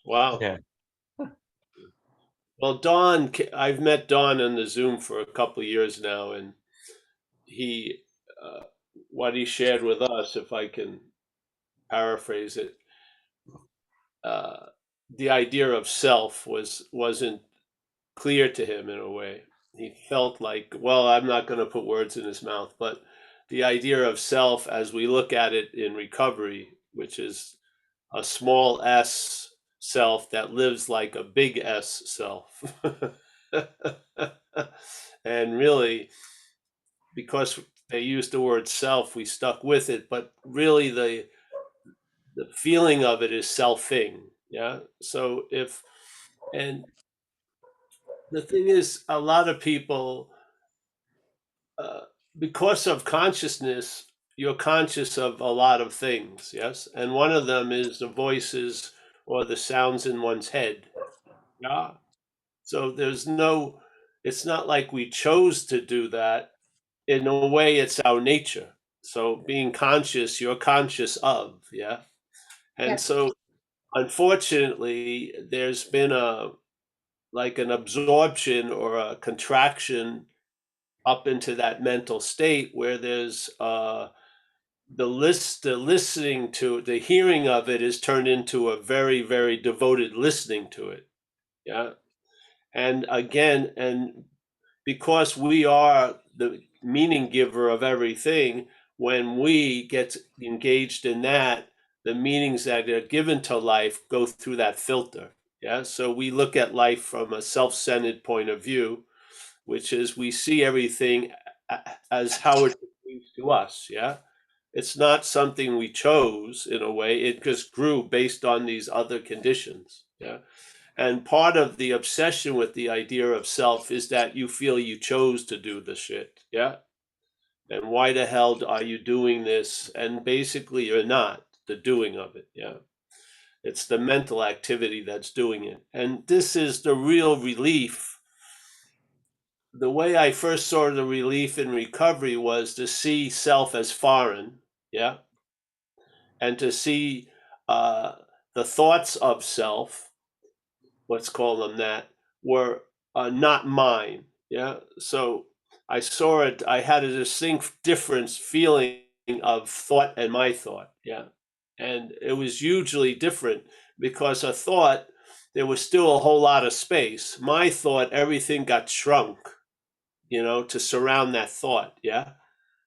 Wow. Yeah. Well, Don, I've met Don on the Zoom for a couple of years now, and he, uh, what he shared with us, if I can paraphrase it, uh, the idea of self wasn't clear to him in a way. He felt like, well, I'm not going to put words in his mouth, but the idea of self, as we look at it in recovery, which is a small s self that lives like a big S self. And really, because they used the word self, we stuck with it, but really the feeling of it is selfing. Yeah. So and the thing is, a lot of people, uh, because of consciousness, you're conscious of a lot of things. Yes. And one of them is the voices or the sounds in one's head. Yeah. So it's not like we chose to do that. In a way, it's our nature. So being conscious, you're conscious of, yeah. And Yes. so unfortunately, there's been like an absorption or a contraction up into that mental state where there's the listening to the hearing of it is turned into a very, very devoted listening to it. Yeah. And again, and because we are the meaning giver of everything, when we get engaged in that, the meanings that are given to life go through that filter. Yeah. So we look at life from a self centered point of view, which is we see everything as how it pertains to us. Yeah. It's not something we chose in a way, it just grew based on these other conditions. Yeah. And part of the obsession with the idea of self is that you feel you chose to do the shit. Yeah. And why the hell are you doing this? And basically, you're not the doing of it. Yeah. It's the mental activity that's doing it. And this is the real relief. The way I first saw the relief in recovery was to see self as foreign. Yeah. And to see uh, the thoughts of self, let's call them that, were not mine. Yeah. So I saw it, I had a distinct difference feeling of thought and my thought. Yeah. And it was hugely different because a thought, there was still a whole lot of space. My thought, everything got shrunk, to surround that thought. Yeah.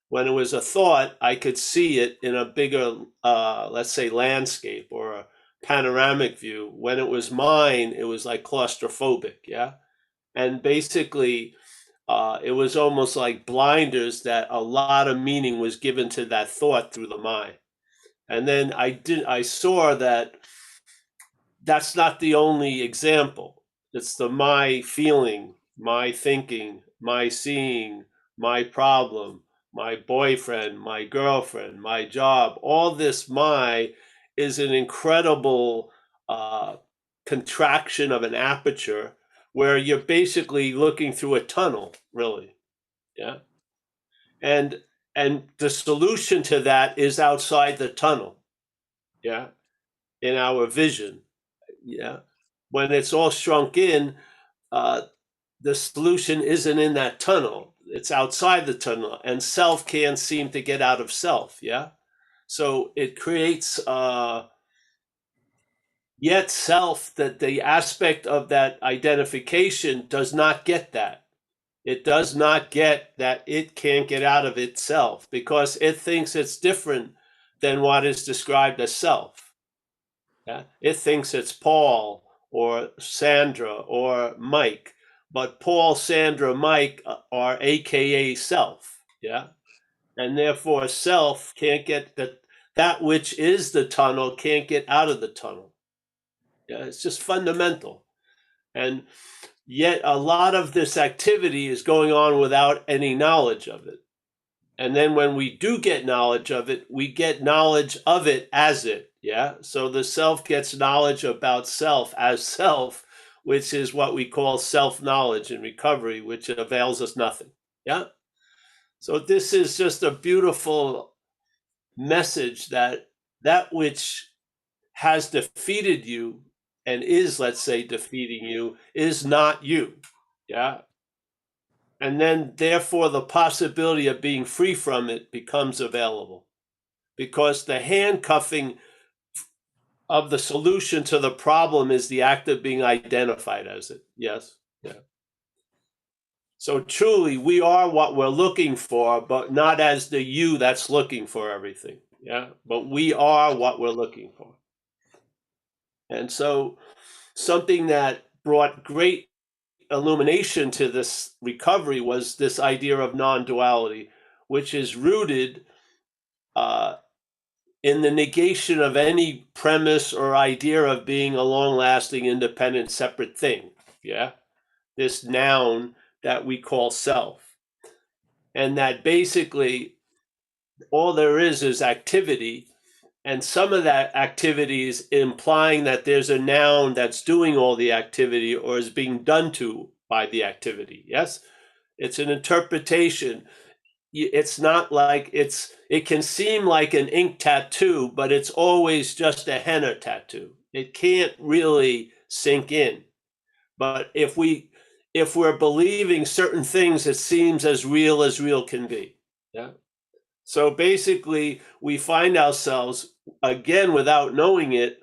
When it was a thought, I could see it in a bigger, let's say, landscape or a panoramic view. When it was mine, it was like claustrophobic, yeah. And basically, it was almost like blinders that a lot of meaning was given to that thought through the mind. And then I saw that that's not the only example. It's the my feeling, my thinking, my seeing, my problem, my boyfriend, my girlfriend, my job. All this my is an incredible contraction of an aperture where you're basically looking through a tunnel, really. Yeah. And and the solution to that is outside the tunnel. Yeah. In our vision. Yeah. When it's all shrunk in, uh, the solution isn't in that tunnel. It's outside the tunnel, and self can't seem to get out of self. Yeah. So it creates yet self that the aspect of that identification does not get that. It does not get that it can't get out of itself because it thinks it's different than what is described as self. Yeah? It thinks it's Paul or Sandra or Mike, but Paul, Sandra, Mike are AKA self. Yeah. And therefore self can't get that which is the tunnel can't get out of the tunnel. Yeah. It's just fundamental. And yet a lot of this activity is going on without any knowledge of it. And then when we do get knowledge of it, we get knowledge of it as it. Yeah. So the self gets knowledge about self as self, which is what we call self knowledge in recovery, which avails us nothing. Yeah. So this is just a beautiful message that which has defeated you and is, let's say, defeating you is not you. Yeah. And then, therefore, the possibility of being free from it becomes available, because the handcuffing of the solution to the problem is the act of being identified as it. Yes. Yeah. So truly, we are what we're looking for, but not as the you that's looking for everything. Yeah. But we are what we're looking for. And so, something that brought great illumination to this recovery was this idea of non-duality, which is rooted in the negation of any premise or idea of being a long-lasting, independent, separate thing. Yeah, this noun that we call self, and that basically all there is activity, and some of that activity is implying that there's a noun that's doing all the activity or is being done to by the activity. Yes, it's an interpretation. It's not like it can seem like an ink tattoo, but it's always just a henna tattoo. It can't really sink in. But if we're believing certain things, it seems as real can be. Yeah. So basically, we find ourselves, again, without knowing it,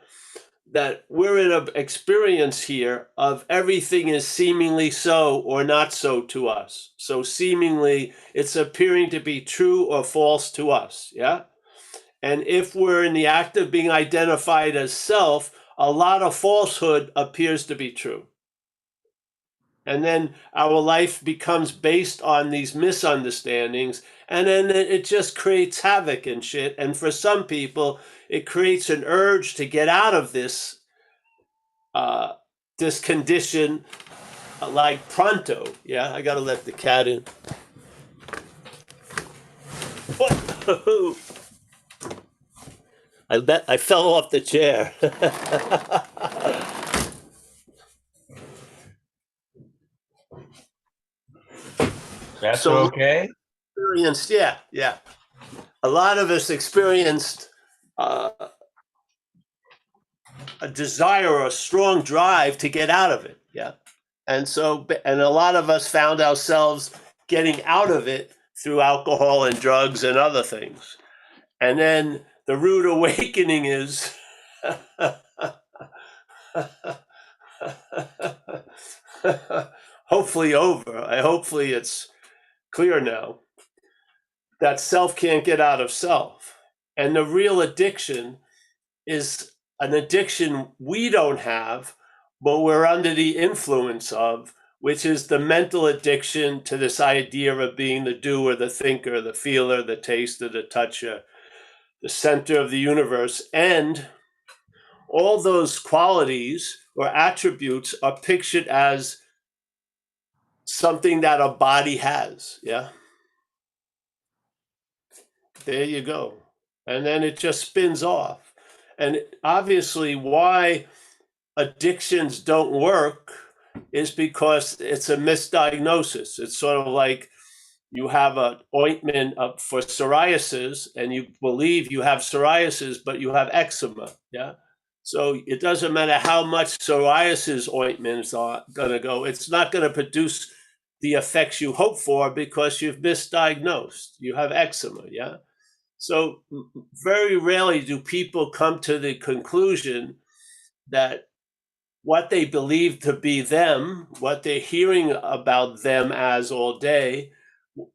that we're in an experience here of everything is seemingly so or not so to us. So seemingly, it's appearing to be true or false to us. Yeah. And if we're in the act of being identified as self, a lot of falsehood appears to be true. And then our life becomes based on these misunderstandings, and then it just creates havoc and shit. And for some people, it creates an urge to get out of this this condition, like pronto. Yeah, I gotta let the cat in. I bet I fell off the chair. That's So okay. experienced, yeah. A lot of us experienced a desire or a strong drive to get out of it. Yeah. And so, and a lot of us found ourselves getting out of it through alcohol and drugs and other things. And then the rude awakening is hopefully over. Hopefully it's clear now that self can't get out of self. And the real addiction is an addiction we don't have, but we're under the influence of, which is the mental addiction to this idea of being the doer, the thinker, the feeler, the taster, the toucher, the center of the universe. And all those qualities or attributes are pictured as something that a body has. Yeah. There you go. And then it just spins off. And obviously, why addictions don't work is because it's a misdiagnosis. It's sort of like you have an ointment for psoriasis and you believe you have psoriasis, but you have eczema. Yeah. So it doesn't matter how much psoriasis ointments are going to go, it's not going to produce the effects you hope for because you've misdiagnosed. You have eczema. Yeah. So very rarely do people come to the conclusion that what they believe to be them, what they're hearing about them as all day,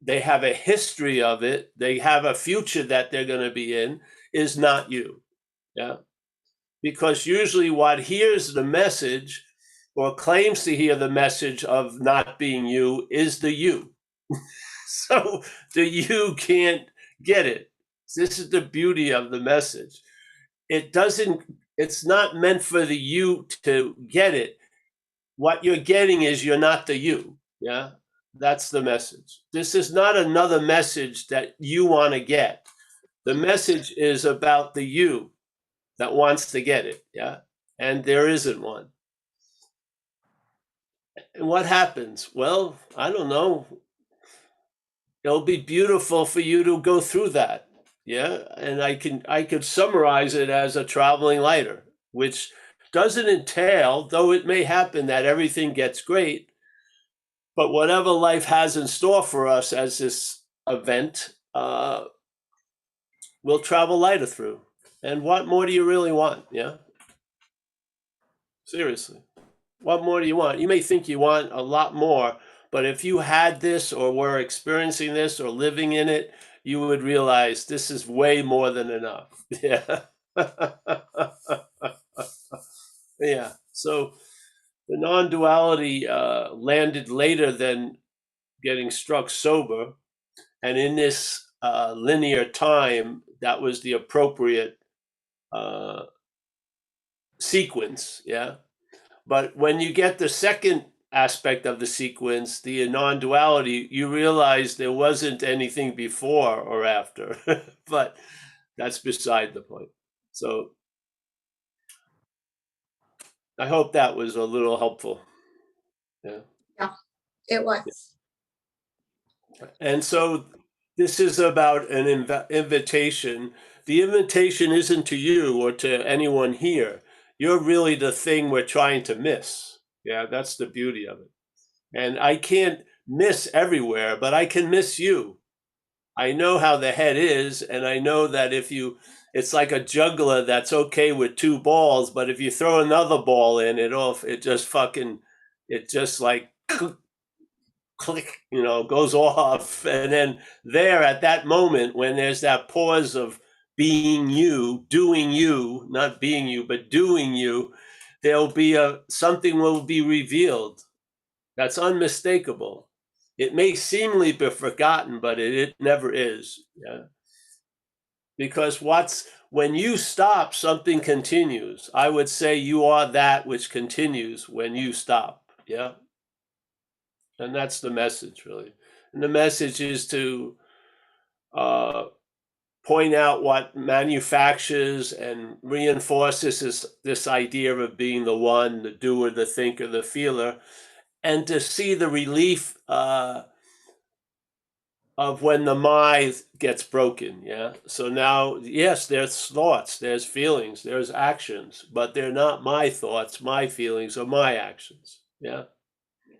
they have a history of it, they have a future that they're going to be in, is not you. Yeah. Because usually what hears the message or claims to hear the message of not being you is the you. So the you can't get it. This is the beauty of the message. It's not meant for the you to get it. What you're getting is you're not the you. Yeah. That's the message. This is not another message that you want to get. The message is about the you that wants to get it. Yeah. And there isn't one. And what happens? Well, I don't know. It'll be beautiful for you to go through that. Yeah. And I could summarize it as a traveling lighter, which doesn't entail, though it may happen that everything gets great, but whatever life has in store for us as this event, we'll travel lighter through. And what more do you really want? Yeah. Seriously. What more do you want? You may think you want a lot more, but if you had this or were experiencing this or living in it, you would realize this is way more than enough. Yeah. Yeah. So the non-duality landed later than getting struck sober. And in this linear time, that was the appropriate sequence. Yeah. But when you get the second aspect of the sequence, the non-duality, you realize there wasn't anything before or after. But that's beside the point. So I hope that was a little helpful. Yeah. Yeah, it was. And so this is about an invitation. The invitation isn't to you or to anyone here. You're really the thing we're trying to miss. Yeah, that's the beauty of it. And I can't miss everywhere, but I can miss you. I know how the head is, and I know that it's like a juggler that's okay with two balls, but if you throw another ball in, it just like click, goes off. And then there at that moment, when there's that pause of being you, doing you, not being you, but doing you, there'll be something will be revealed that's unmistakable. It may seemingly be forgotten, but it never is. Yeah. Because when you stop, something continues. I would say you are that which continues when you stop. Yeah. And that's the message, really. And the message is to point out what manufactures and reinforces this idea of being the one, the doer, the thinker, the feeler, and to see the relief of when the mind gets broken. Yeah. So now, yes, there's thoughts, there's feelings, there's actions, but they're not my thoughts, my feelings, or my actions. Yeah.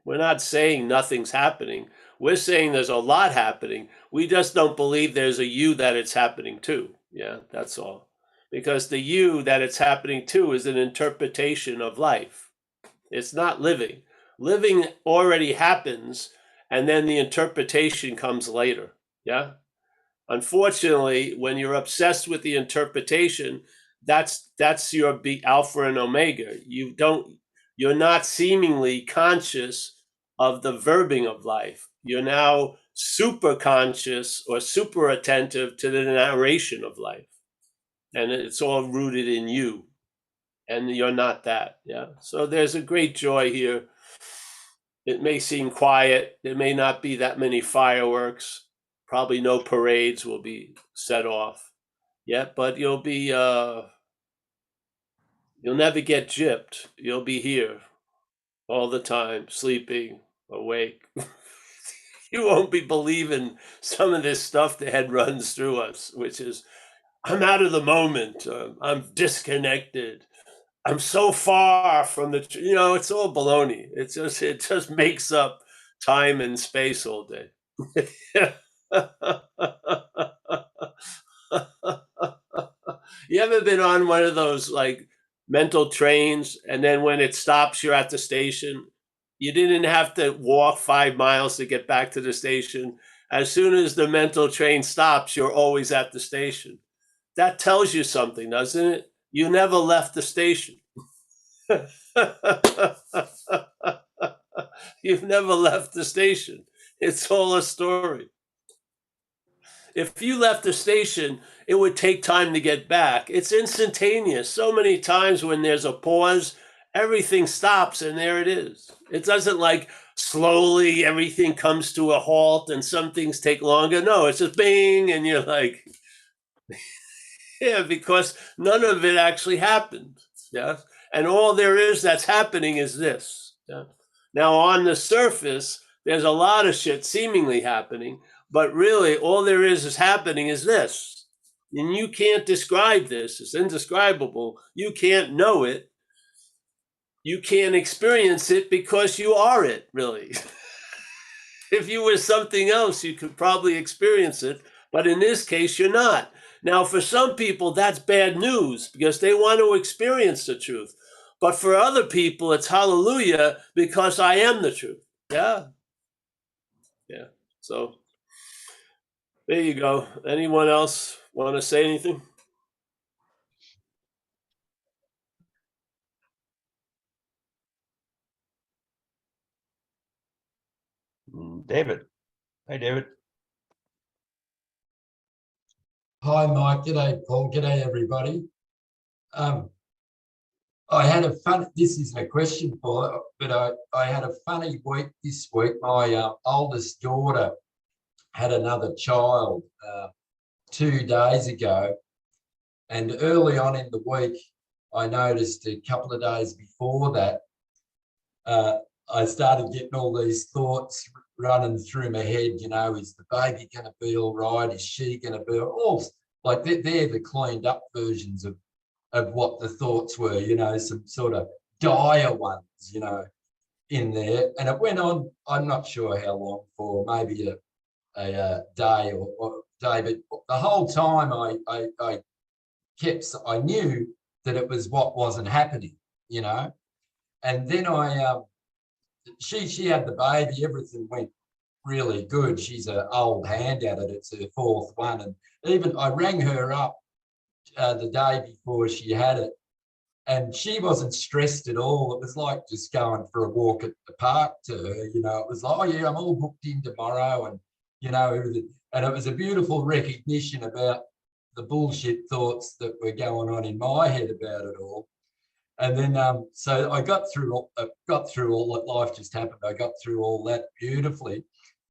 We're not saying nothing's happening. We're saying there's a lot happening. We just don't believe there's a you that it's happening to. Yeah, that's all. Because the you that it's happening to is an interpretation of life. It's not living. Living already happens, and then the interpretation comes later. Yeah. Unfortunately, when you're obsessed with the interpretation, that's your alpha and omega. You're not seemingly conscious of the verbing of life. You're now super conscious or super attentive to the narration of life. And it's all rooted in you. And you're not that. Yeah. So there's a great joy here. It may seem quiet. There may not be that many fireworks. Probably no parades will be set off yet, but you'll never get gypped. You'll be here all the time, sleeping, awake. You won't be believing some of this stuff the head runs through us, which is, I'm out of the moment. I'm disconnected. I'm so far from it's all baloney. It just makes up time and space all day. You ever been on one of those like mental trains, and then when it stops, you're at the station? You didn't have to walk 5 miles to get back to the station. As soon as the mental train stops, you're always at the station. That tells you something, doesn't it? You never left the station. You've never left the station. It's all a story. If you left the station, it would take time to get back. It's instantaneous. So many times when there's a pause, everything stops and there it is. It doesn't like slowly everything comes to a halt and some things take longer. No, it's just bing and you're like, yeah, because none of it actually happened. Yeah. And all there is that's happening is this. Yeah. Now, on the surface, there's a lot of shit seemingly happening, but really all there is happening is this. And you can't describe this. It's indescribable. You can't know it. you can't experience it because you are it, really. If you were something else, you could probably experience it, but in this case, you're not. Now, for some people, that's bad news because they want to experience the truth. But for other people, it's hallelujah because I am the truth. Yeah. Yeah. So there you go. Anyone else want to say anything? David. Hey, David. Hi, Mike. G'day, Paul. G'day, everybody. I had a fun, this isn't a question, Paul, but I had a funny week this week. My oldest daughter had another child 2 days ago. And early on in the week, I noticed a couple of days before that, I started getting all these thoughts running through my head, you know, is the baby going to be all right? Is she going to be all like they're the cleaned up versions of what the thoughts were, you know, some sort of dire ones, you know, in there. And it went on, I'm not sure how long for, maybe a day or day, but the whole time I knew that it was what wasn't happening, you know. And then she had the baby, everything went really good. She's an old hand at it. It's her 4th one. And even I rang her up the day before she had it, and she wasn't stressed at all. It was like just going for a walk at the park to her, you know. It was like, oh yeah, I'm all booked in tomorrow, and you know, everything. And it was a beautiful recognition about the bullshit thoughts that were going on in my head about it all. And then so I got through all that. Life just happened. I got through all that beautifully.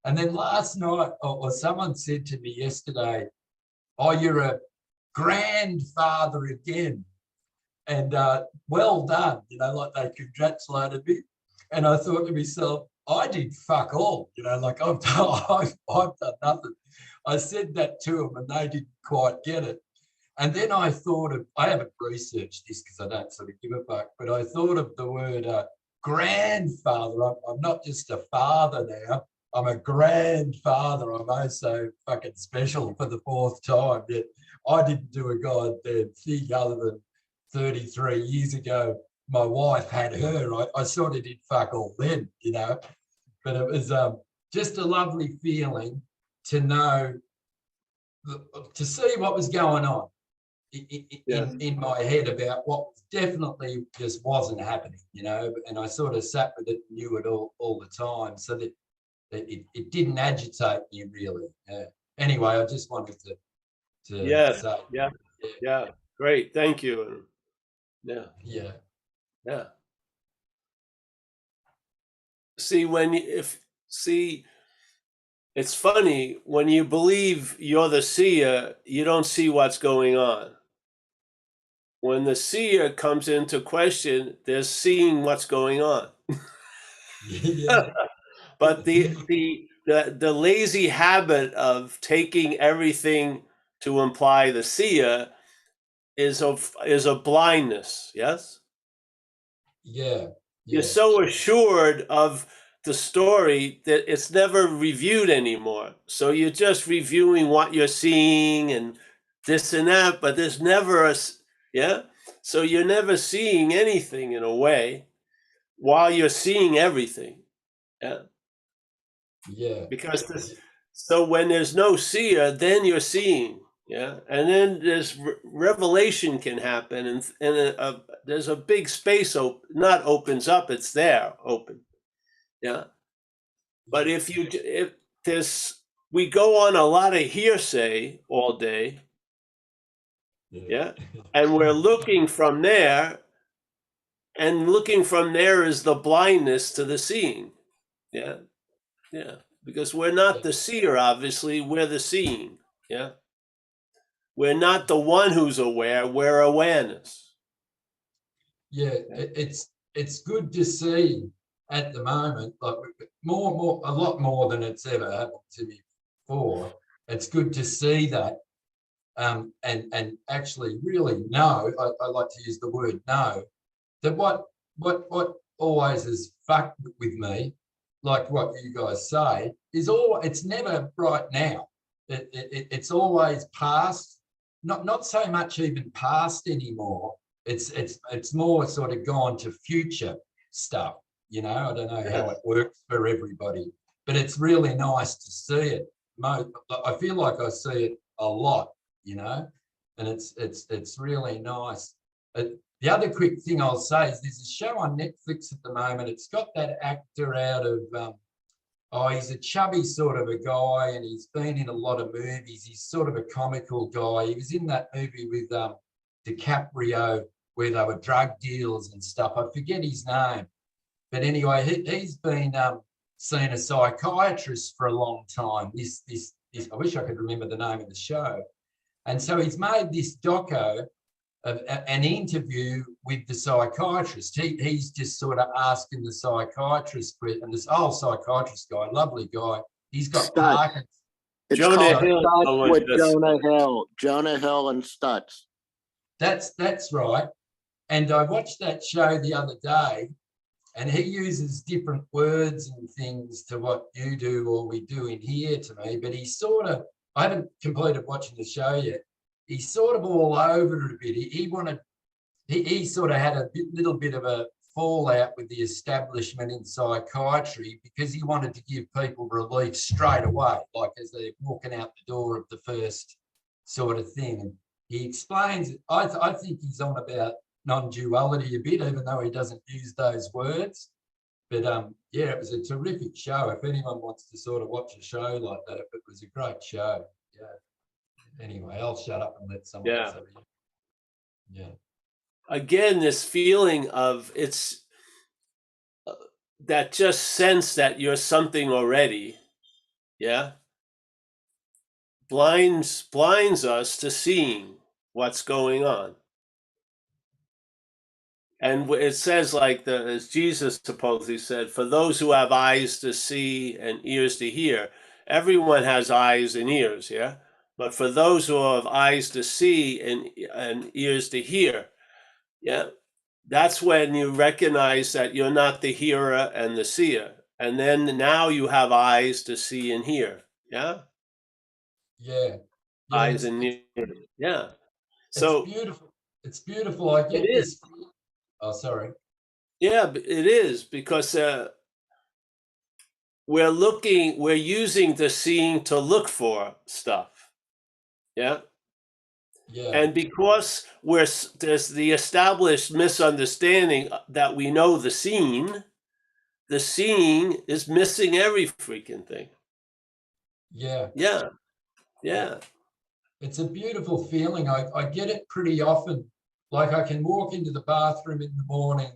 And then last night, or someone said to me yesterday, oh, you're a grandfather again. And well done, you know, like they congratulated me. And I thought to myself, I did fuck all, you know, like I've done nothing. I said that to them and they didn't quite get it. And then I thought of, I haven't researched this because I don't sort of give a fuck, but I thought of the word grandfather. I'm not just a father now, I'm a grandfather. I'm also fucking special for the 4th time. Yet I didn't do a goddamn thing other than 33 years ago, my wife had her. I sort of did fuck all then, you know, but it was just a lovely feeling to know, to see what was going on in my head about what definitely just wasn't happening, you know, and I sort of sat with it, knew it all the time, so that it didn't agitate me really. Anyway, I just wanted to say. Yeah. Great. Thank you. Yeah. See, it's funny when you believe you're the seer, you don't see what's going on. When the seer comes into question, they're seeing what's going on. Yeah. But the lazy habit of taking everything to imply the seer is a blindness. Yes. Yeah. You're so assured of the story that it's never reviewed anymore. So you're just reviewing what you're seeing and this and that, but there's never so you're never seeing anything in a way while you're seeing everything. Because so when there's no seer, then you're seeing. And then there's revelation can happen, and there's a big space not opens up, it's there open. But if we go on a lot of hearsay all day, and we're looking from there, and looking from there is the blindness to the seeing. Because we're not the seer, obviously, we're the seeing. We're not the one who's aware, we're awareness. It's good to see at the moment, like a lot more than it's ever happened to me before. It's good to see that and actually really know, I like to use the word know, that what what always has fucked with me, like what you guys say, is it's never right now. It's always past, not so much even past anymore. It's more sort of gone to future stuff. You know, I don't know how it works for everybody, but it's really nice to see it. I feel like I see it a lot, you know, and it's really nice. The other quick thing I'll say is there's a show on Netflix at the moment. It's got that actor out of, he's a chubby sort of a guy, and he's been in a lot of movies. He's sort of a comical guy. He was in that movie with DiCaprio where they were drug dealers and stuff. I forget his name. But anyway, he's been seeing a psychiatrist for a long time. I wish I could remember the name of the show. And so he's made this doco of an interview with the psychiatrist. He's just sort of asking the psychiatrist, and this old psychiatrist guy, lovely guy, he's got Parkinson's. It's Jonah called Hill Stutz with was just- Jonah Hill and Stutz. That's right. And I watched that show the other day, and he uses different words and things to what you do or we do in here to me, but he's sort of, I haven't completed watching the show yet. He's sort of all over it a bit. He sort of had a little bit of a fallout with the establishment in psychiatry because he wanted to give people relief straight away, like as they're walking out the door of the first sort of thing. And he explains, I think he's on about non-duality a bit, even though he doesn't use those words. But yeah, it was a terrific show. If anyone wants to sort of watch a show like that, it was a great show. Yeah. Anyway, I'll shut up and let someone else have it. Yeah. Again, this feeling of it's that just sense that you're something already, blinds us to seeing what's going on. And it says, like as Jesus supposedly said, for those who have eyes to see and ears to hear, everyone has eyes and ears, but for those who have eyes to see and ears to hear, that's when you recognize that you're not the hearer and the seer. And then now you have eyes to see and hear. Yeah. Eyes and ears. So it's beautiful. It's beautiful. I get this. Oh, sorry. Yeah, it is, because we're using the seeing to look for stuff. Yeah. And because there's the established misunderstanding that we know the seeing is missing every freaking thing. Yeah. It's a beautiful feeling. I get it pretty often. Like I can walk into the bathroom in the morning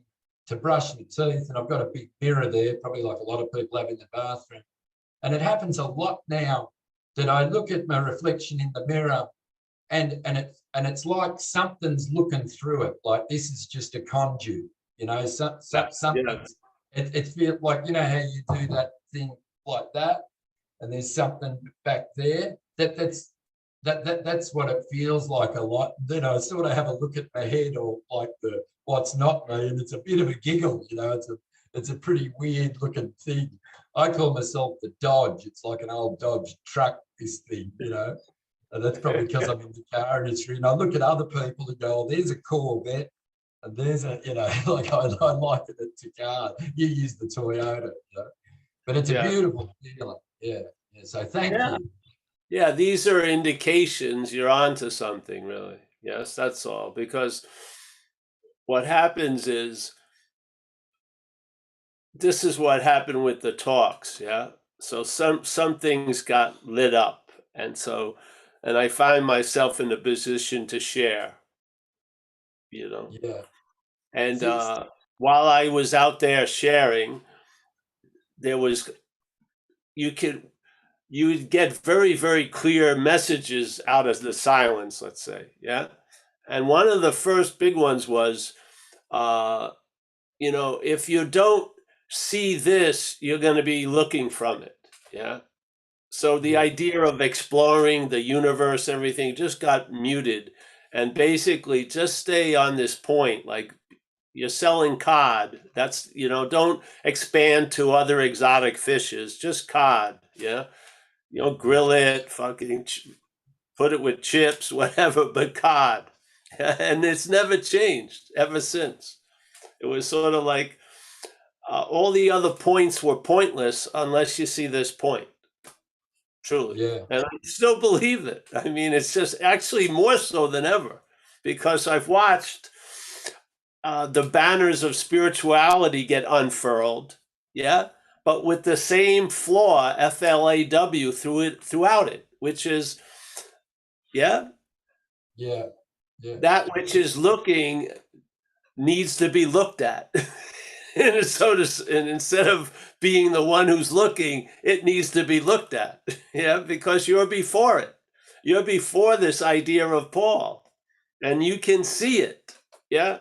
to brush my teeth, and I've got a big mirror there, probably like a lot of people have in the bathroom. And it happens a lot now that I look at my reflection in the mirror, and it's like something's looking through it. Like this is just a conduit, you know, something. It feels like, you know how you do that thing like that, and there's something back there. That's what it feels like a lot. Then I sort of have a look at my head, or like what's not me, and it's a bit of a giggle, you know. It's a pretty weird looking thing. I call myself the Dodge. It's like an old Dodge truck, this thing, you know. And that's probably because I'm in the car industry. And I look at other people and go, oh, there's a Corvette, and there's a, you know, like I liken it to cars. You use the Toyota, you know. But it's a beautiful feeling. Yeah. So thank you. Yeah, these are indications you're onto something, really. Yes, that's all. Because what happens is, this is what happened with the talks, So some things got lit up, and I find myself in a position to share, you know. Yeah. And while I was out there sharing, you would get very, very clear messages out of the silence, let's say, And one of the first big ones was, you know, if you don't see this, you're going to be looking from it, So the idea of exploring the universe, everything just got muted, and basically just stay on this point, like, You're selling cod. That's, you know, don't expand to other exotic fishes, just cod. Yeah. You know, grill it, fucking put it with chips, whatever, but cod. And it's never changed ever since. It was sort of like all the other points were pointless unless you see this point. Truly. Yeah. And I still believe it. I mean, it's just actually more so than ever because I've watched the banners of spirituality get unfurled. Yeah. But with the same flaw, FLAW, throughout it, which is, yeah, Yeah. that which is looking needs to be looked at. And and instead of being the one who's looking, it needs to be looked at. Yeah, because you're before it. You're before this idea of Paul, and you can see it. Yeah.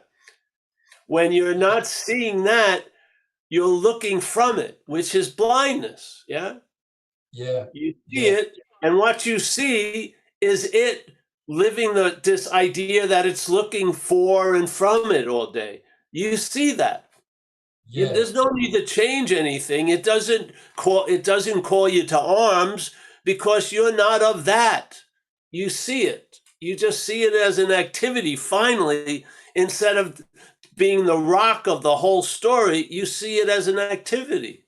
When you're not seeing that, you're looking from it, which is blindness. Yeah. Yeah. You see Yeah. it, and what you see is it living this idea that it's looking for and from it all day. You see that. Yeah. There's no need to change anything. It doesn't call you to arms because you're not of that. You see it. You just see it as an activity. Finally, instead of being the rock of the whole story, you see it as an activity.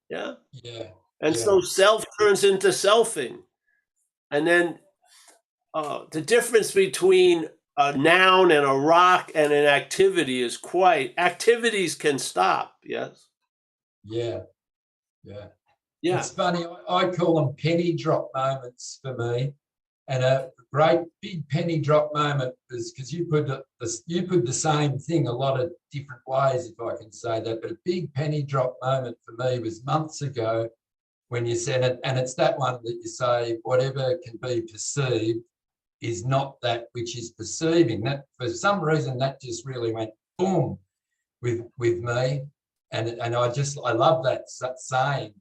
Yeah. Yeah. And Yeah. so self turns into selfing. And then the difference between a noun and a rock and an activity is activities can stop. Yes. Yeah. Yeah. Yeah. It's funny. I call them penny drop moments for me. And a great big penny drop moment is because you put the same thing a lot of different ways, if I can say that. But a big penny drop moment for me was months ago when you said it, and it's that one that you say, whatever can be perceived is not that which is perceiving. That for some reason that just really went boom with me, and I love that saying.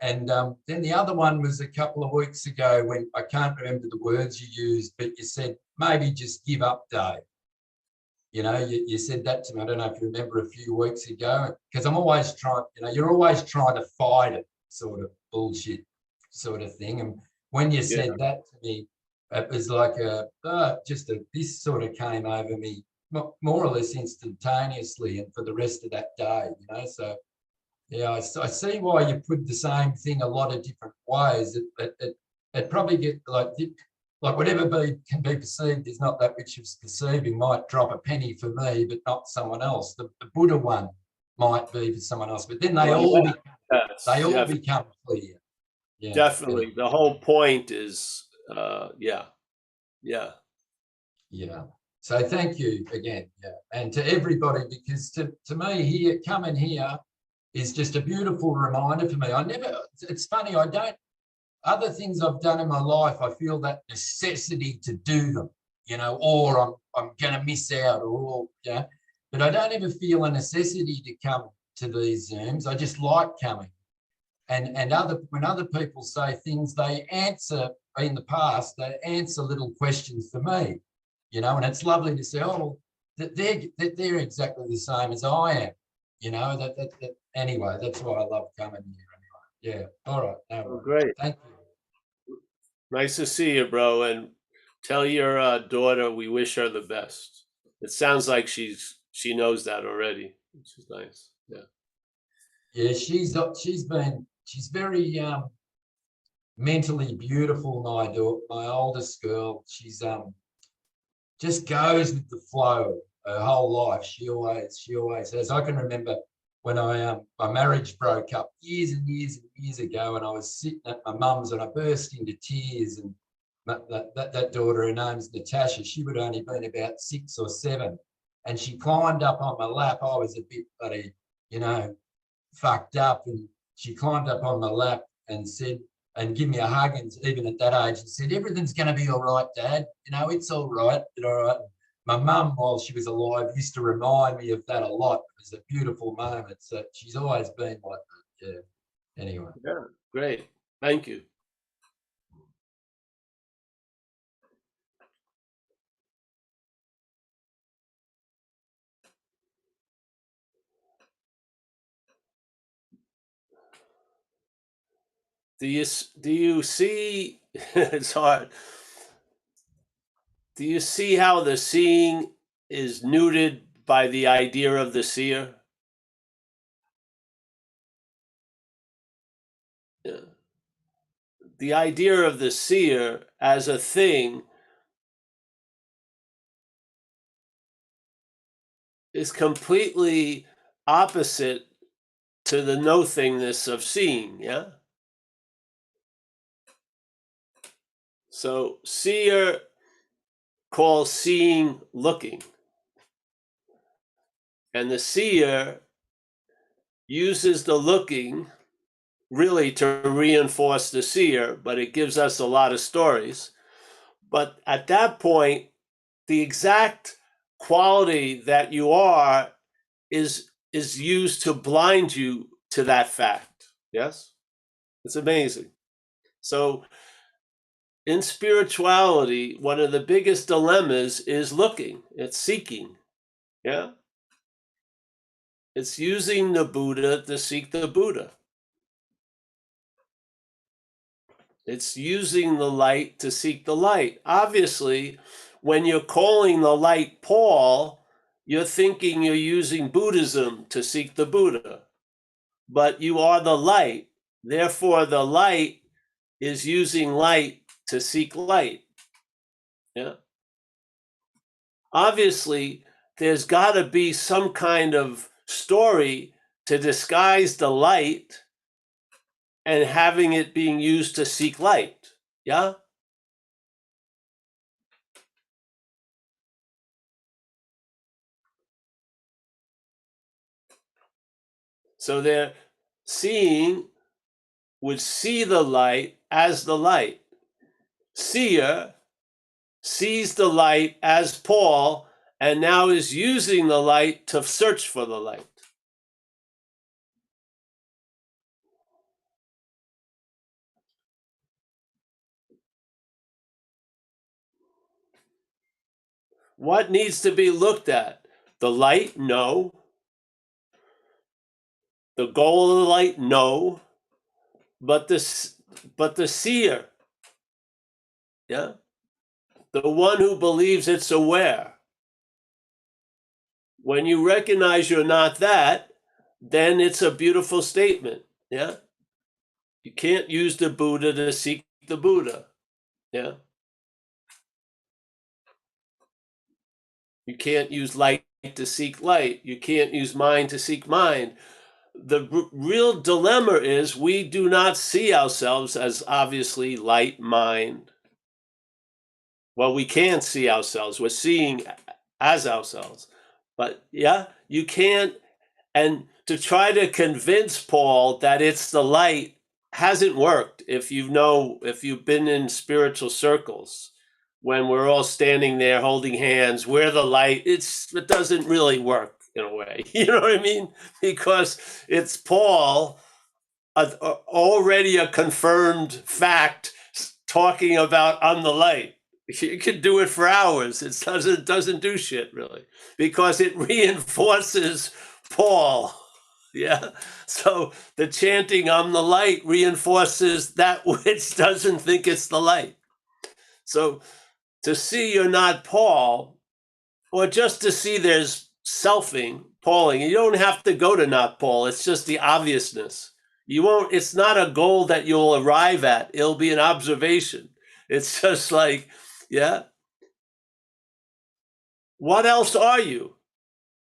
And then the other one was a couple of weeks ago when I can't remember the words you used, but you said maybe just give up, Dave. You know, you said that to me. I don't know if you remember a few weeks ago, because I'm always trying, you know, you're always trying to fight it, sort of bullshit sort of thing. And when you said that to me, it was like this sort of came over me more or less instantaneously and for the rest of that day, you know. So yeah, I see why you put the same thing a lot of different ways. It probably get like whatever can be perceived is not that which is perceiving might drop a penny for me, but not someone else. The Buddha one might be for someone else, but then they all become clear. Yeah, definitely. The whole point is, yeah. So thank you again, and to everybody, because to me here, coming here is just a beautiful reminder for me. It's funny, other things I've done in my life, I feel that necessity to do them, you know, or I'm going to miss out, or, yeah, but I don't ever feel a necessity to come to these Zooms. I just like coming. And when other people say things, they answer in the past, they answer little questions for me, you know, and it's lovely to say, oh, they're exactly the same as I am, you know, anyway, that's why I love coming here anyway. Yeah. All right. No worries. Great. Thank you. Nice to see you, bro. And tell your daughter we wish her the best. It sounds like she knows that already, which is nice. Yeah. Yeah, she's very mentally beautiful. My oldest girl, she's just goes with the flow her whole life. She always has. I can remember when my marriage broke up years and years and years ago, and I was sitting at my mum's and I burst into tears. And that daughter, her name's Natasha, she would only been about 6 or 7, and she climbed up on my lap. I was a bit bloody, you know, fucked up, and she climbed up on my lap and said, and give me a hug, and even at that age, and said, everything's going to be all right, Dad. You know, it's all right. All right. My mum, while she was alive, used to remind me of that a lot. It was a beautiful moment. So she's always been like that. Yeah. Anyway. Yeah. Great. Thank you. Do you see? It's hard. Do you see how the seeing is neutered by the idea of the seer? Yeah. The idea of the seer as a thing is completely opposite to the no-thingness of seeing, yeah? So seer calls seeing looking. And the seer uses the looking really to reinforce the seer, but it gives us a lot of stories. But at that point, the exact quality that you are is used to blind you to that fact. Yes? It's amazing. So in spirituality, one of the biggest dilemmas is looking, it's seeking. Yeah? It's using the Buddha to seek the Buddha. It's using the light to seek the light. Obviously, when you're calling the light Paul, you're thinking you're using Buddhism to seek the Buddha. But you are the light. Therefore, the light is using light to seek light. Yeah. Obviously, there's got to be some kind of story to disguise the light and having it being used to seek light. Yeah. So they're seeing would see the light as the light. Seer sees the light as Paul and now is using the light to search for the light. What needs to be looked at? The light? No. The goal of the light? No. But the seer, yeah, the one who believes it's aware. When you recognize you're not that, then it's a beautiful statement. Yeah. You can't use the Buddha to seek the Buddha. Yeah. You can't use light to seek light. You can't use mind to seek mind. The real dilemma is we do not see ourselves as obviously light mind. Well, we can see ourselves. We're seeing as ourselves. But yeah, you can't. And to try to convince Paul that it's the light hasn't worked. If you've been in spiritual circles, when we're all standing there holding hands, we're the light. It doesn't really work in a way. You know what I mean? Because it's Paul, already a confirmed fact, talking about I'm the light. You could do it for hours. It doesn't do shit really, because it reinforces Paul. Yeah. So the chanting I'm the light reinforces that which doesn't think it's the light. So to see you're not Paul, or just to see there's selfing, Pauling, you don't have to go to not Paul. It's just the obviousness. It's not a goal that you'll arrive at. It'll be an observation. It's just like, yeah. What else are you?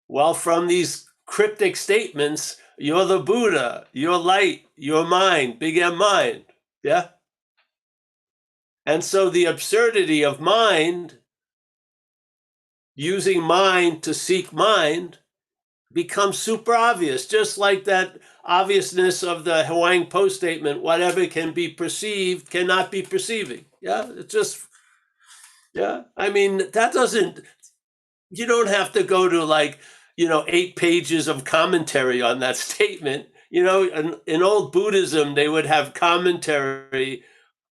Well, from these cryptic statements, you're the Buddha, you're light, you're mind, big M mind. Yeah. And so the absurdity of mind, using mind to seek mind, becomes super obvious, just like that obviousness of the Huang Po statement, whatever can be perceived cannot be perceiving. Yeah, it's just, yeah. I mean, you don't have to go to 8 pages of commentary on that statement. In old Buddhism, they would have commentary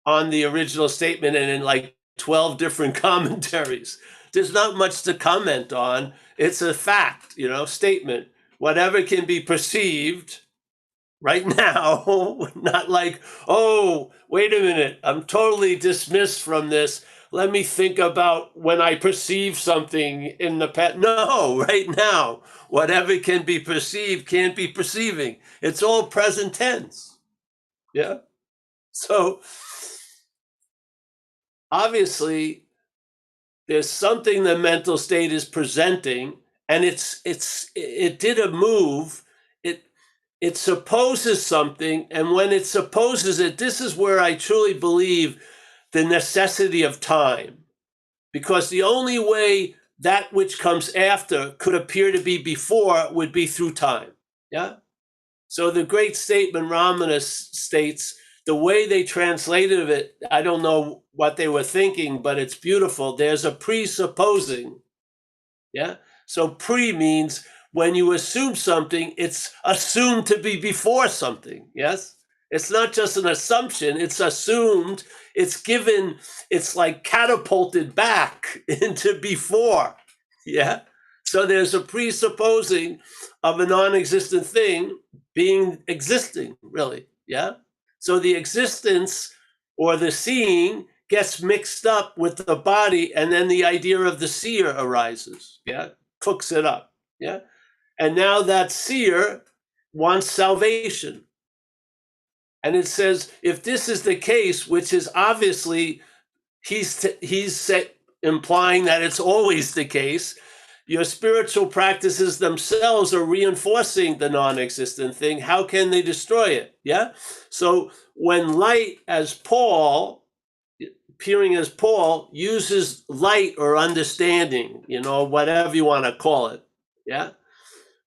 on the original statement and in 12 different commentaries. There's not much to comment on. It's a fact, statement. Whatever can be perceived, right now, not like, oh, wait a minute, I'm totally dismissed from this. Let me think about when I perceive something in the past. No, right now, whatever can be perceived can't be perceiving. It's all present tense. Yeah. So obviously, there's something the mental state is presenting, and it did a move. It supposes something, and when it supposes it, this is where I truly believe the necessity of time, because the only way that which comes after could appear to be before would be through time. Yeah. So the great statement Ramana states, the way they translated it, I don't know what they were thinking, but it's beautiful. There's a presupposing. Yeah. So pre means when you assume something, it's assumed to be before something. Yes. It's not just an assumption, it's assumed, it's given, it's like catapulted back into before. Yeah. So there's a presupposing of a non-existent thing being existing, really. Yeah. So the existence or the seeing gets mixed up with the body, and then the idea of the seer arises. Yeah. Cooks it up. Yeah. And now that seer wants salvation. And it says, if this is the case, which is obviously, he's implying that it's always the case, your spiritual practices themselves are reinforcing the non-existent thing. How can they destroy it? Yeah. So when light, as Paul, appearing as Paul, uses light or understanding, whatever you want to call it, yeah,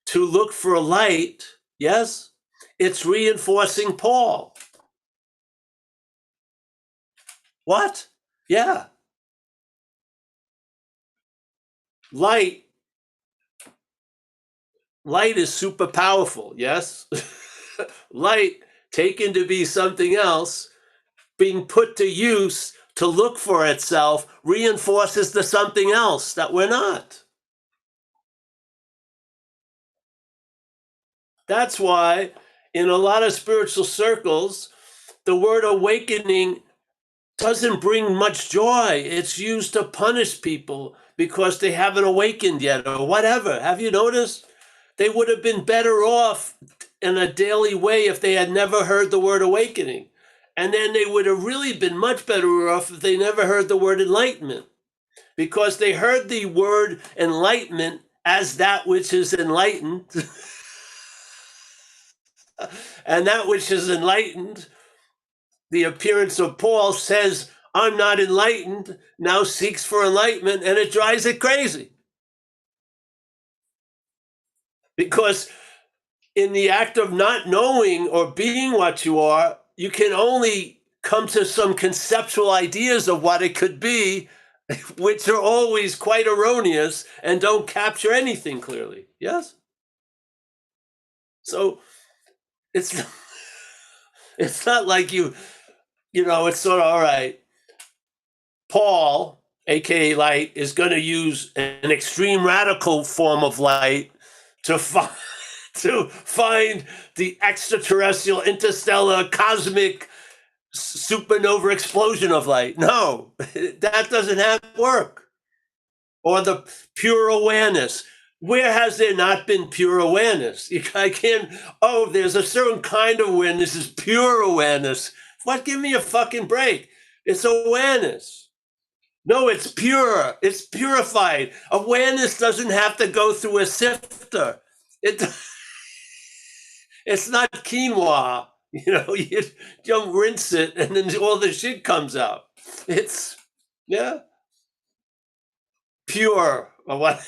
to look for light, yes, it's reinforcing Paul. What? Yeah. Light is super powerful, yes? Light taken to be something else, being put to use to look for itself, reinforces the something else that we're not. That's why in a lot of spiritual circles, the word awakening doesn't bring much joy. It's used to punish people because they haven't awakened yet or whatever. Have you noticed? They would have been better off in a daily way if they had never heard the word awakening. And then they would have really been much better off if they never heard the word enlightenment, because they heard the word enlightenment as that which is enlightened. And that which is enlightened, the appearance of Paul says, I'm not enlightened, now seeks for enlightenment, and it drives it crazy. Because in the act of not knowing or being what you are, you can only come to some conceptual ideas of what it could be, which are always quite erroneous and don't capture anything clearly. Yes? So it's not like it's sort of, all right, Paul, aka light, is going to use an extreme radical form of light to find the extraterrestrial, interstellar, cosmic supernova explosion of light. No, that doesn't work. Or the pure awareness. Where has there not been pure awareness? I can't, there's a certain kind of awareness, is pure awareness. What? Give me a fucking break. It's awareness. No, it's pure. It's purified. Awareness doesn't have to go through a sifter. It's not quinoa. You don't rinse it and then all the shit comes out. It's, yeah, pure. What?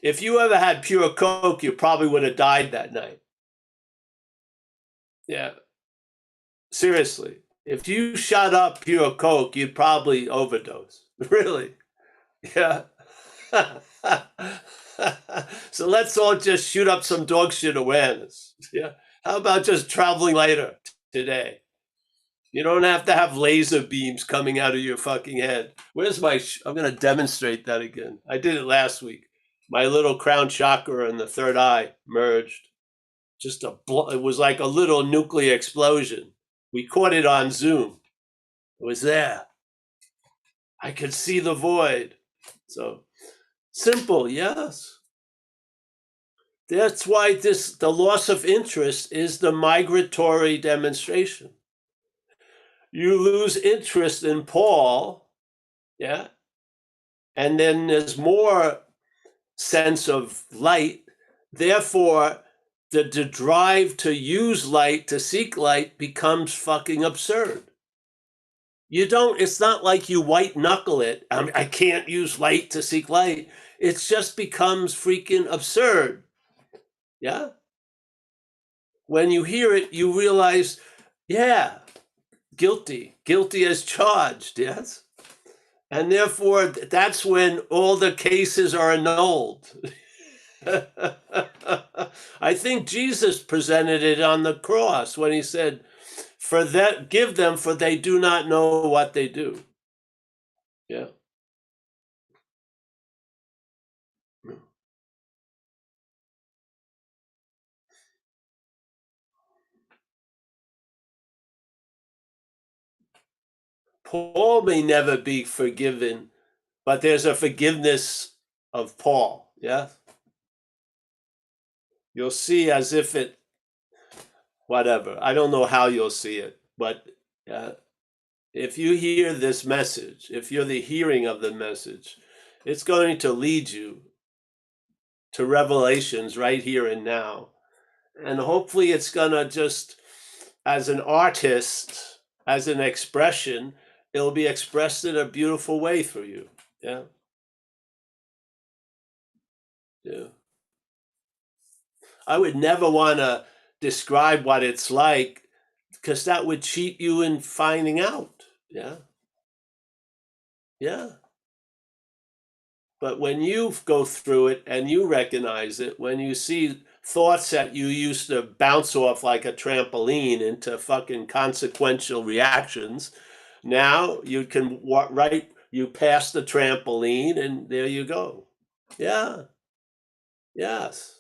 If you ever had pure Coke, you probably would have died that night. Yeah. Seriously. If you shot up pure Coke, you'd probably overdose. Really. Yeah. So let's all just shoot up some dog shit awareness. Yeah. How about just traveling later today? You don't have to have laser beams coming out of your fucking head. Where's my? I'm gonna demonstrate that again. I did it last week. My little crown chakra and the third eye merged. Just it was like a little nuclear explosion. We caught it on Zoom. It was there. I could see the void. So simple, yes. That's why the loss of interest is the migratory demonstration. You lose interest in Paul, yeah, and then there's more sense of light. Therefore, the drive to use light, to seek light, becomes fucking absurd. You don't, it's not like you white knuckle it. I can't use light to seek light. It just becomes freaking absurd. Yeah. When you hear it, you realize, yeah, guilty as charged. Yes. And therefore, that's when all the cases are annulled. I think Jesus presented it on the cross when he said, "For that, give them, for they do not know what they do." Yeah. Paul may never be forgiven, but there's a forgiveness of Paul. Yeah. You'll see as if it, whatever. I don't know how you'll see it, but if you hear this message, if you're the hearing of the message, it's going to lead you to revelations right here and now. And hopefully it's going to just, as an artist, as an expression, it'll be expressed in a beautiful way for you. Yeah. Yeah. I would never want to describe what it's like because that would cheat you in finding out. Yeah. Yeah. But when you go through it and you recognize it, when you see thoughts that you used to bounce off like a trampoline into fucking consequential reactions, now you can you pass the trampoline and there you go. Yeah. Yes.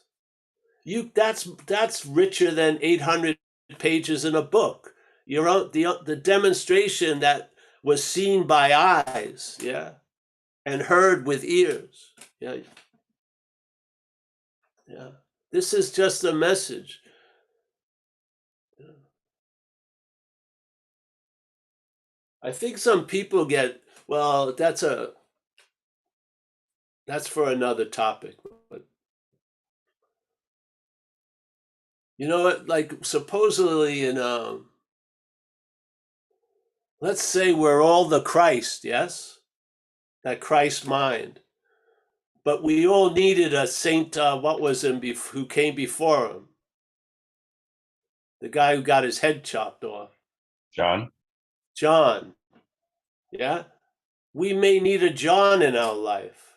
That's richer than 800 pages in a book. The demonstration that was seen by eyes, yeah, and heard with ears. Yeah. Yeah. This is just a message. Yeah. I think some people get, well, that's for another topic. But you know what? Like supposedly in let's say we're all the Christ, yes? That Christ mind. But we all needed a saint, what was him, who came before him? The guy who got his head chopped off. John. John. Yeah? We may need a John in our life.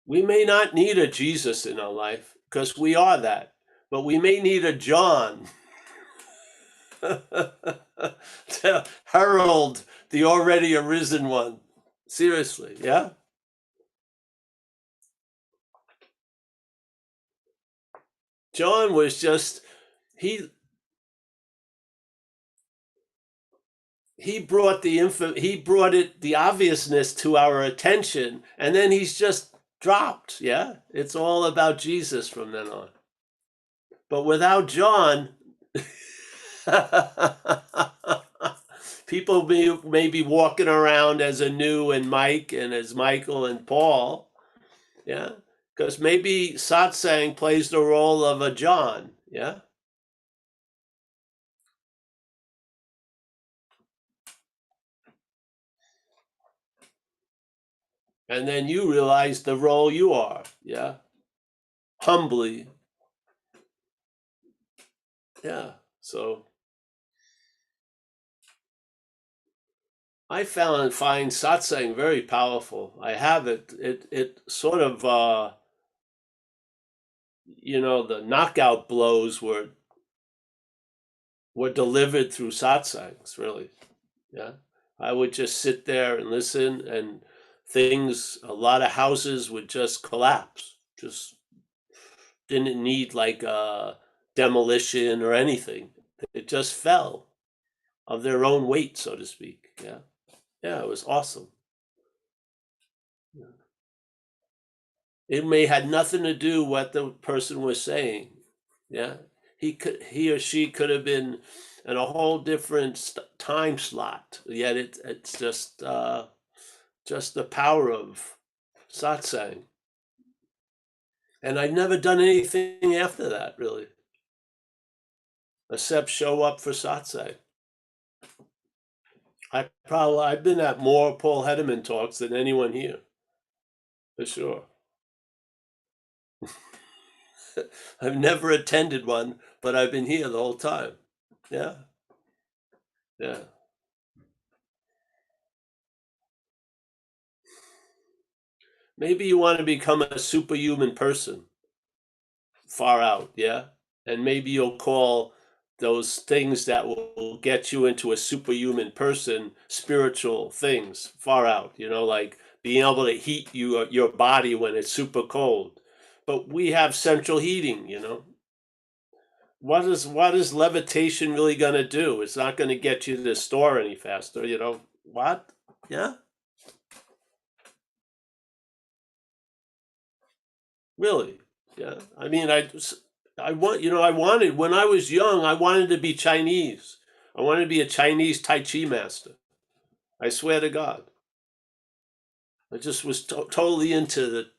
We may not need a Jesus in our life because we are that. But we may need a John to herald the already arisen one. Seriously, yeah? John was just, he brought the obviousness to our attention, and then he's just dropped. Yeah, it's all about Jesus from then on. But without John, people may be walking around as Anu and Mike and as Michael and Paul. Yeah, because maybe satsang plays the role of a John. Yeah. And then you realize the role you are. Yeah. Humbly. Yeah. So I find satsang very powerful. I have it. It sort of the knockout blows were were delivered through satsangs, really. Yeah. I would just sit there and listen, and a lot of houses would just collapse. Just didn't need like demolition or anything. It just fell of their own weight, so to speak. Yeah. Yeah, it was awesome. It may had nothing to do what the person was saying. Yeah. He or she could have been in a whole different time slot. Yet it's just the power of satsang. And I've never done anything after that, really, except show up for satsang. I've been at more Paul Hedderman talks than anyone here, for sure. I've never attended one, but I've been here the whole time. Yeah. Yeah. Maybe you want to become a superhuman person. Far out, yeah? And maybe you'll call those things that will get you into a superhuman person spiritual things, far out, like being able to heat your body when it's super cold. But we have central heating. What is levitation really going to do? It's not going to get you to the store any faster. What? Yeah. Really? Yeah. I mean, I wanted, when I was young, I wanted to be Chinese. I wanted to be a Chinese Tai Chi master. I swear to God. I just was totally into the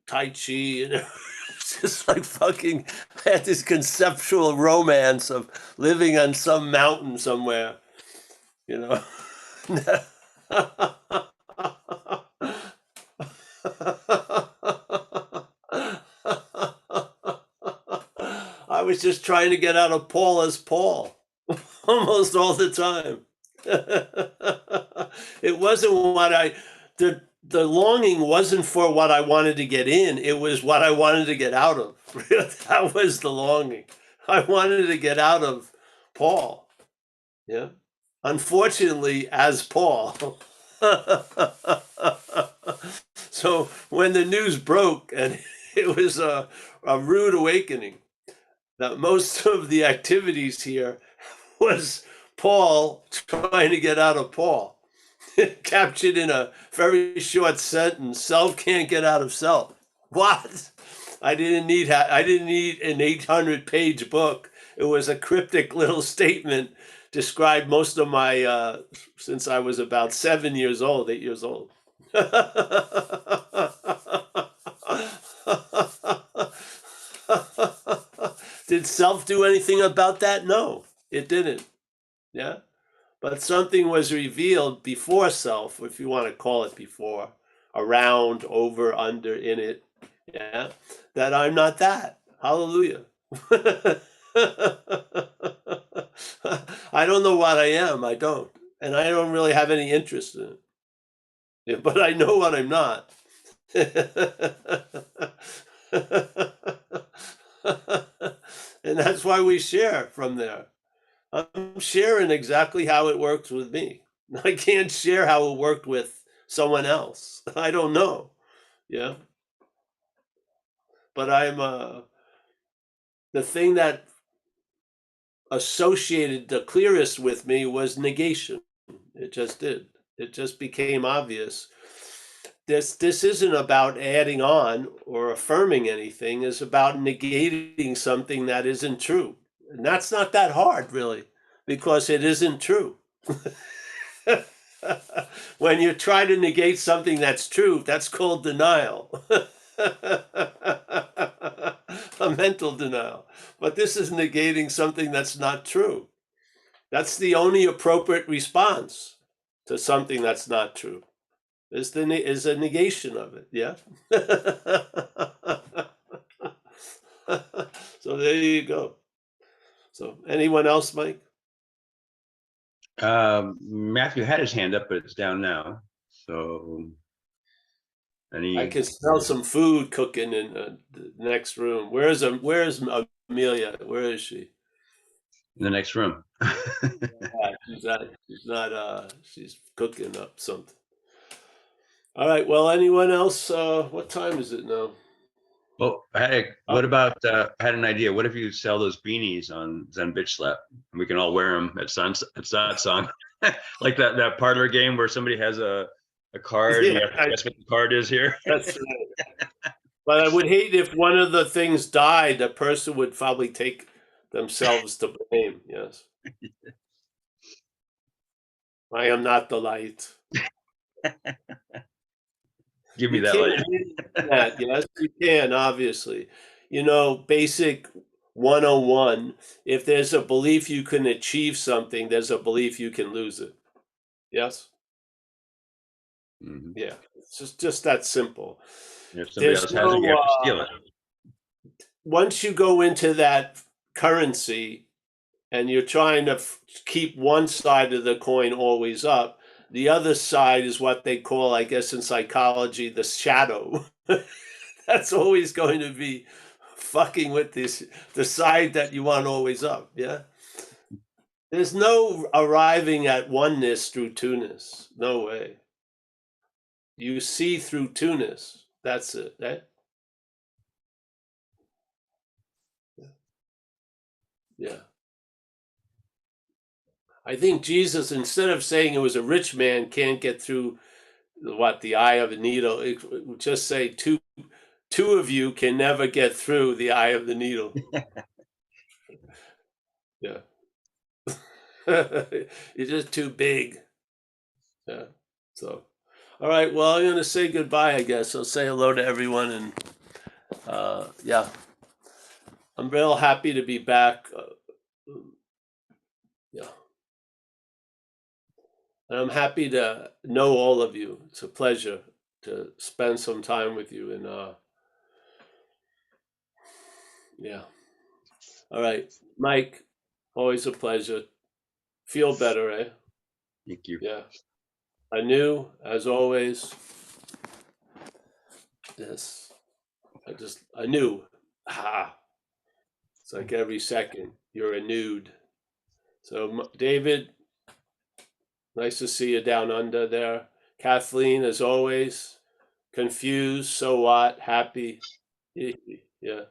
Tai Chi, it's just like fucking, I had this conceptual romance of living on some mountain somewhere, you know. I was just trying to get out of Paul as Paul almost all the time. It wasn't the longing wasn't for what I wanted to get in, it was what I wanted to get out of. That was the longing. I wanted to get out of Paul. Yeah. Unfortunately, as Paul. So when the news broke, and it was a rude awakening, that most of the activities here was Paul trying to get out of Paul. Captured in a very short sentence: self can't get out of self. What? I didn't need an 800-page book. It was a cryptic little statement. Described most of my since I was about 8 years old. Did self do anything about that? No, it didn't. Yeah. But something was revealed before self, if you want to call it before, around, over, under, in it, yeah, that I'm not that. Hallelujah. I don't know what I am. I don't. And I don't really have any interest in it. Yeah, but I know what I'm not. And that's why we share from there. I'm sharing exactly how it works with me. I can't share how it worked with someone else. I don't know. Yeah. But the thing that associated the clearest with me was negation. It just did. It just became obvious. This isn't about adding on or affirming anything. It's about negating something that isn't true. And that's not that hard, really, because it isn't true. When you try to negate something that's true, that's called denial. A mental denial. But this is negating something that's not true. That's the only appropriate response to something that's not true. Is a negation of it, yeah? So there you go. So anyone else, Mike? Matthew had his hand up, but it's down now. So, I can smell some food cooking in the next room. Where's Amelia? Where is she? in the next room. She's cooking up something. All right. Well, anyone else? What time is it now? Well, what about, I had an idea. What if you sell those beanies on Zen Bitch Slap? And we can all wear them at that song. Like that parlor game where somebody has a card and you have to guess what the card is here. That's right. But I would hate if one of the things died, the person would probably take themselves to blame. Yes. I am not the light. Give me You that can't light. hate that. Yes, you can, obviously. Basic 101. If there's a belief you can achieve something, there's a belief you can lose it. Yes? Mhm. Yeah. It's just that simple. If somebody There's else has it, you have to steal it. once you go into that currency and you're trying to keep one side of the coin always up, the other side is what they call, I guess, in psychology, the shadow. That's always going to be fucking with the side that you want always up. Yeah. There's no arriving at oneness through two-ness. No way. You see through two-ness. That's it. Yeah. I think Jesus, instead of saying it was a rich man can't get through the eye of a needle, it would just say two of you can never get through the eye of the needle. Yeah. You're just too big. Yeah. So, all right. Well, I'm going to say goodbye, I guess. I'll say hello to everyone. And yeah, I'm real happy to be back. Yeah. And I'm happy to know all of you. It's a pleasure to spend some time with you. And yeah. All right. Mike, always a pleasure. Feel better, eh? Thank you. Yeah. Anu, as always. Yes. Anu. Ah. It's like every second you're a nude. So, David, nice to see you down under there. Kathleen, as always, confused, so what? Happy. Yeah.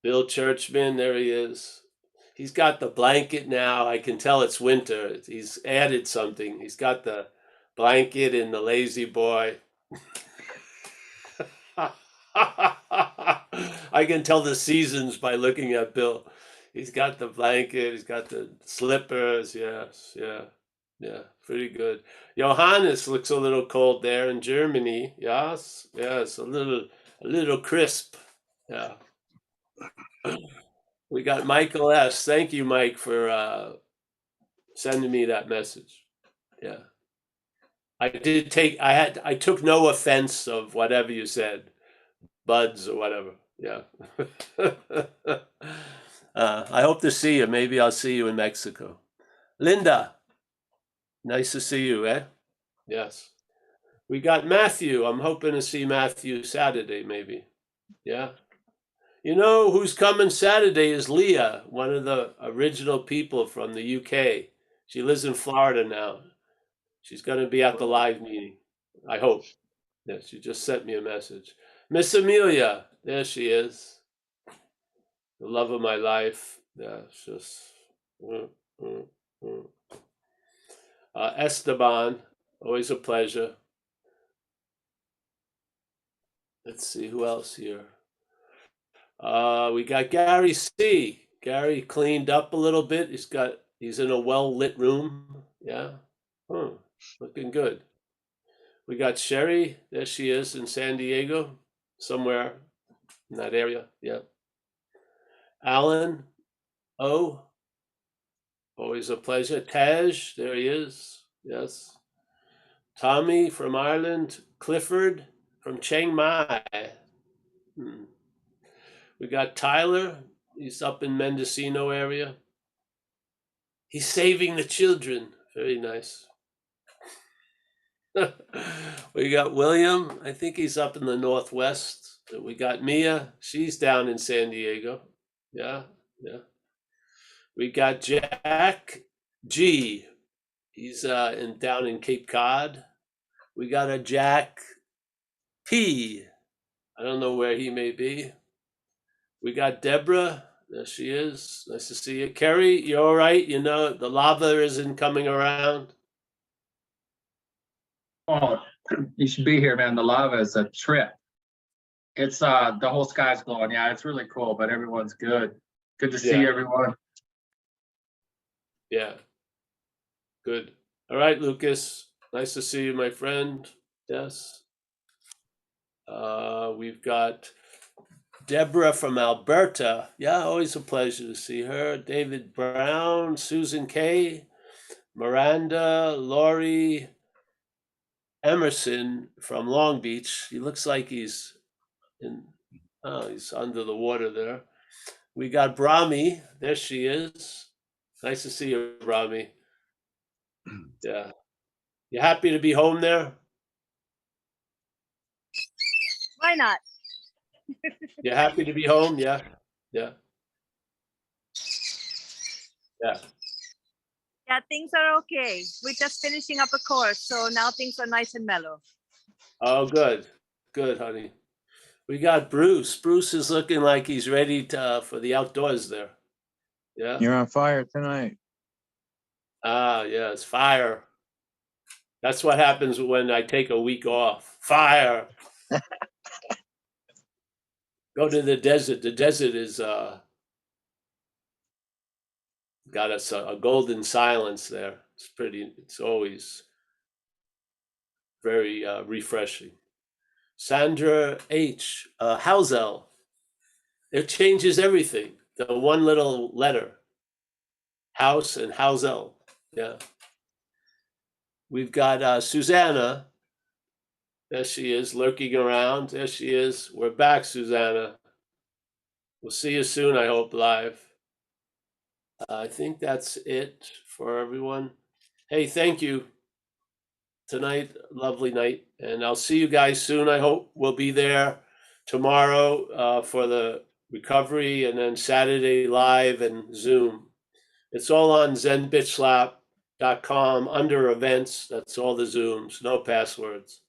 Bill Churchman, there he is. He's got the blanket now. I can tell it's winter. He's added something. He's got the blanket and the lazy boy. I can tell the seasons by looking at Bill. He's got the blanket, he's got the slippers. Yes, yeah, pretty good. Johannes looks a little cold there in Germany. Yes, a little crisp. Yeah. We got Michael S. Thank you, Mike, for sending me that message. Yeah. I took no offense of whatever you said, buds or whatever. Yeah. I hope to see you. Maybe I'll see you in Mexico. Linda, nice to see you, eh? Yes. We got Matthew. I'm hoping to see Matthew Saturday, maybe. Yeah. You know who's coming Saturday is Leah, one of the original people from the UK. She lives in Florida now. She's going to be at the live meeting. I hope. Yeah, she just sent me a message. Miss Amelia, there she is. The love of my life. Yeah, it's just. mm, mm, mm. Esteban, always a pleasure. Let's see who else here. We got Gary C. Gary cleaned up a little bit. He's in a well lit room. Yeah. Looking good. We got Sherry. There she is in San Diego, somewhere in that area. Yeah. Alan O. Always a pleasure. Taj, there he is. Yes. Tommy from Ireland. Clifford from Chiang Mai. We got Tyler. He's up in Mendocino area. He's saving the children. Very nice. We got William. I think he's up in the Northwest. We got Mia. She's down in San Diego. Yeah. We got Jack G. He's down in Cape Cod. We got a Jack P. I don't know where he may be. We got Deborah. There she is. Nice to see you. Kerry, you all right? You know, the lava isn't coming around. Oh, you should be here, man. The lava is a trip. It's the whole sky's glowing. Yeah, it's really cool, but everyone's good. Good to see Yeah. everyone. Yeah. Good. All right, Lucas. Nice to see you, my friend. Yes. We've got Deborah from Alberta. Yeah, always a pleasure to see her. David Brown, Susan Kay, Miranda, Laurie, Emerson from Long Beach. He looks like he's he's under the water there. We got Brahmi. There she is. Nice to see you, Brahmi. Yeah. You happy to be home there? Why not? You happy to be home? Yeah. Yeah. Yeah. Yeah, things are okay. We're just finishing up a course, so now things are nice and mellow. Oh, good. Good, honey. We got Bruce. Bruce is looking like he's ready to, for the outdoors there. Yeah. You're on fire tonight. Ah, yeah, it's fire. That's what happens when I take a week off. Fire. Go to the desert. The desert is got us a golden silence there. It's always very refreshing. Sandra H. Housel. It changes everything. The one little letter. House and Housel. Yeah. We've got Susanna. There she is, lurking around. There she is. We're back, Susanna. We'll see you soon, I hope, live. I think that's it for everyone. Hey, thank you. Tonight, lovely night. And I'll see you guys soon, I hope. We'll be there tomorrow for the recovery and then Saturday live and Zoom. It's all on zenbitchlap.com under events. That's all the Zooms, no passwords.